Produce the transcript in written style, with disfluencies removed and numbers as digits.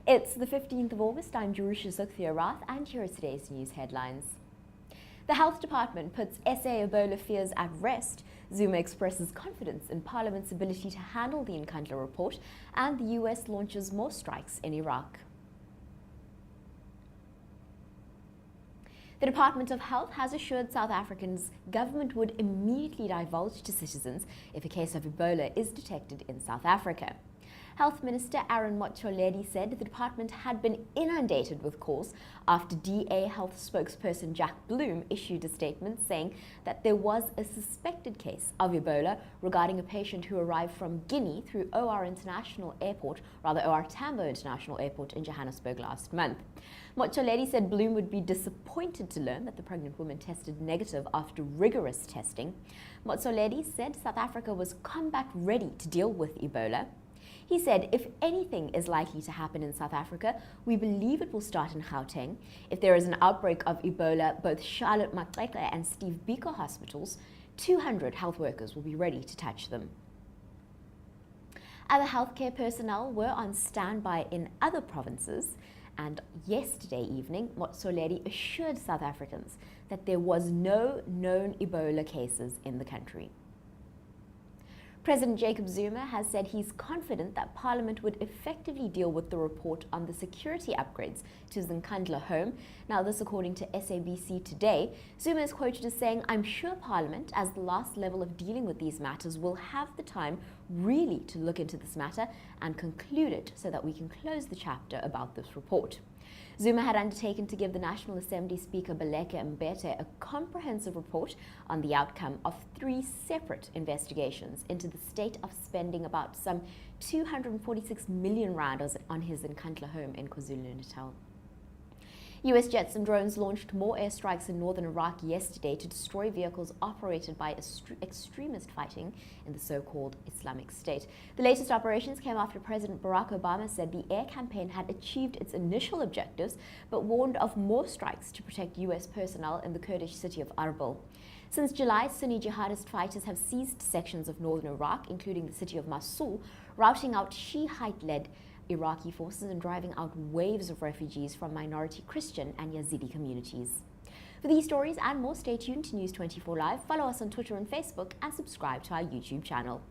It's the 15th of August. I'm Jerusha Zukthia-Rath, and here are today's news headlines. The Health Department puts SA Ebola fears at rest. Zuma expresses confidence in Parliament's ability to handle the Nkandla report, and the US launches more strikes in Iraq. The Department of Health has assured South Africans government would immediately divulge to citizens if a case of Ebola is detected in South Africa. Health Minister Aaron Motsoaledi said the department had been inundated with calls after DA Health spokesperson Jack Bloom issued a statement saying that there was a suspected case of Ebola regarding a patient who arrived from Guinea through OR Tambo International Airport in Johannesburg last month. Motsoaledi said Bloom would be disappointed to learn that the pregnant woman tested negative after rigorous testing. Motsoaledi said South Africa was combat ready to deal with Ebola. He said, if anything is likely to happen in South Africa, we believe it will start in Gauteng. If there is an outbreak of Ebola, both Charlotte Maxeke and Steve Biko hospitals, 200 health workers will be ready to touch them. Other healthcare personnel were on standby in other provinces, and yesterday evening, Motsoaledi assured South Africans that there was no known Ebola cases in the country. President Jacob Zuma has said he's confident that Parliament would effectively deal with the report on the security upgrades to his Nkandla home. Now, this according to SABC Today. Zuma is quoted as saying, "I'm sure Parliament, as the last level of dealing with these matters, will have the time really to look into this matter and conclude it so that we can close the chapter about this report." Zuma had undertaken to give the National Assembly Speaker Baleka Mbete a comprehensive report on the outcome of 3 separate investigations into the state of spending about some 246 million rand on his Nkandla home in KwaZulu-Natal. US jets and drones launched more airstrikes in northern Iraq yesterday to destroy vehicles operated by extremist fighting in the so-called Islamic State. The latest operations came after President Barack Obama said the air campaign had achieved its initial objectives, but warned of more strikes to protect US personnel in the Kurdish city of Arbil. Since July, Sunni jihadist fighters have seized sections of northern Iraq, including the city of Mosul, routing out Shiite-led Iraqi forces and driving out waves of refugees from minority Christian and Yazidi communities. For these stories and more, stay tuned to News 24 Live. Follow us on Twitter and Facebook and subscribe to our YouTube channel.